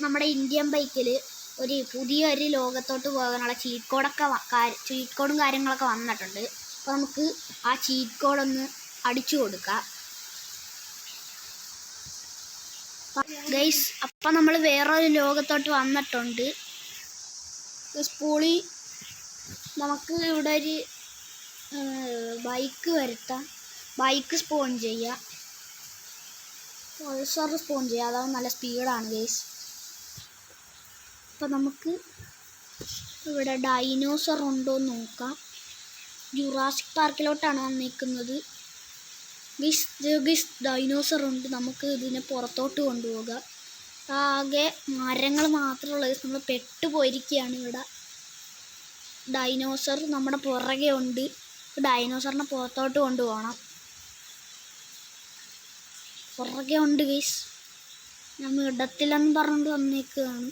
നമ്മുടെ ഇന്ത്യൻ ബൈക്കിൽ പുതിയൊരു ലോകത്തോട്ട് പോകാനുള്ള ചീറ്റ് കോഡും കാര്യങ്ങളൊക്കെ വന്നിട്ടുണ്ട്. അപ്പോൾ നമുക്ക് ആ ചീറ്റ് കോഡൊന്ന് അടിച്ചു കൊടുക്കാം ഗൈസ്. അപ്പം നമ്മൾ വേറൊരു ലോകത്തോട്ട് വന്നിട്ടുണ്ട്. സ്കൂളിൽ നമുക്ക് ഇവിടെ ഒരു ബൈക്ക് വരുത്താം. ബൈക്ക് സ്പോൺ ചെയ്യുക, പൾസർ സ്പോൺ ചെയ്യുക. അതാവും നല്ല സ്പീഡാണ് ഗൈസ്. അപ്പം നമുക്ക് ഇവിടെ ഡൈനോസർ ഉണ്ടോ എന്ന് നോക്കാം. ജുറാസിക് പാർക്കിലോട്ടാണ് വന്നിരിക്കുന്നത് ഗൈസ്. ഡൈനോസർ ഉണ്ട്. നമുക്ക് ഇതിനെ പുറത്തോട്ട് കൊണ്ടുപോകാം. ആകെ മരങ്ങൾ മാത്രമുള്ളത്. നമ്മൾ പെട്ടുപോയിരിക്കുകയാണ്. ഇവിടെ ഡൈനോസർ നമ്മുടെ പുറകെ ഉണ്ട്. ഡൈനോസറിനെ പുറത്തോട്ട് കൊണ്ടുപോകണം. പുറകെ ഉണ്ട് ഗൈസ്. നമ്മൾ ഇടത്തില്ലെന്ന് പറഞ്ഞുകൊണ്ട് വന്നേക്കുകയാണ്.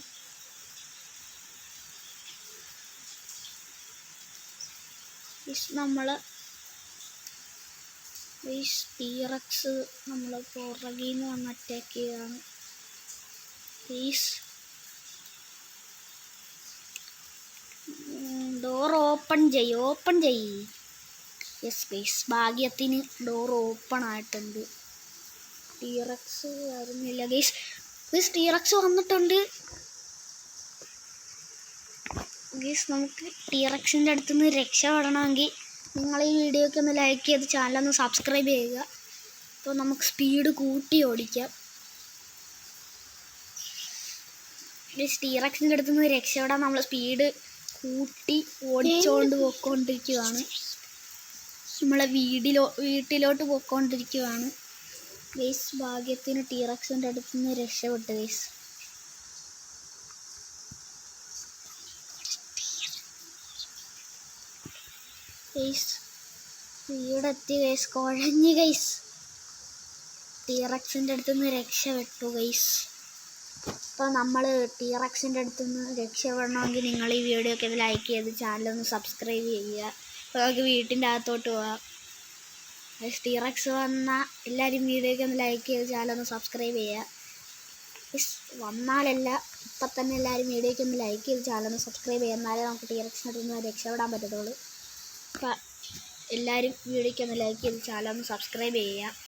നമ്മൾ ടീറക്സ് നമ്മൾ പുറകിൽ നിന്ന് വന്ന് അറ്റാക്ക് ചെയ്യുകയാണ്. ഡോർ ഓപ്പൺ ചെയ്യ്. യെസ് ഗൈസ്, ഭാഗ്യത്തിന് ഡോർ ഓപ്പൺ ആയിട്ടുണ്ട്. ടീറക്സ് വരുന്നില്ല ഗൈസ്. ടീറക്സ് വന്നിട്ടുണ്ട് ഗൈസ്. നമുക്ക് ടീറക്സിൻ്റെ അടുത്തുനിന്ന് രക്ഷപ്പെടണമെങ്കിൽ നിങ്ങൾ ഈ വീഡിയോയ്ക്ക് ഒന്ന് ലൈക്ക് ചെയ്ത് ചാനലൊന്ന് സബ്സ്ക്രൈബ് ചെയ്യുക. അപ്പോൾ നമുക്ക് സ്പീഡ് കൂട്ടി ഓടിക്കാം. ടീറക്സിൻ്റെ അടുത്തുനിന്ന് രക്ഷപ്പെടാൻ നമ്മൾ സ്പീഡ് കൂട്ടി ഓടിച്ചുകൊണ്ട് പോയിക്കൊണ്ടിരിക്കുകയാണ്. നമ്മളെ വീട്ടിലോട്ട് പോയിക്കൊണ്ടിരിക്കുകയാണ് ഗൈസ്. ഭാഗ്യത്തിന് ടീറക്സിൻ്റെ അടുത്തുനിന്ന് രക്ഷപ്പെട്ടു ഗൈസ്. വീടെത്തി ഗൈസ്. കുഴഞ്ഞ് ഗൈസ്. ടീറക്സിൻ്റെ അടുത്തുനിന്ന് രക്ഷപ്പെട്ടു ഗൈസ്. അപ്പോൾ നമ്മൾ ടീറക്സിൻ്റെ അടുത്തുനിന്ന് രക്ഷപ്പെടണമെങ്കിൽ നിങ്ങൾ ഈ വീഡിയോ ഒക്കെ ലൈക്ക് ചെയ്ത് ചാനലൊന്ന് സബ്സ്ക്രൈബ് ചെയ്യുക. അപ്പോൾ നമുക്ക് വീട്ടിൻ്റെ അകത്തോട്ട് പോകാം. ടീറക്സ് വന്നാൽ എല്ലാവരും വീഡിയോയ്ക്ക് ഒന്ന് ലൈക്ക് ചെയ്ത് ചാനലൊന്ന് സബ്സ്ക്രൈബ് ചെയ്യുക. വന്നാലല്ല, ഇപ്പം തന്നെ എല്ലാവരും വീഡിയോയ്ക്ക് ഒന്ന് ലൈക്ക് ചെയ്ത് ചാനലൊന്ന് സബ്സ്ക്രൈബ് ചെയ്യുക. എന്നാലേ നമുക്ക് ടീറക്സിൻ്റെ അടുത്തുനിന്ന് രക്ഷപ്പെടാൻ പറ്റത്തുള്ളൂ. അപ്പം എല്ലാവരും വീഡിയോയ്ക്ക് ഒന്ന് ലൈക്ക് ചെയ്ത് ചാനലൊന്ന് സബ്സ്ക്രൈബ് ചെയ്യുക.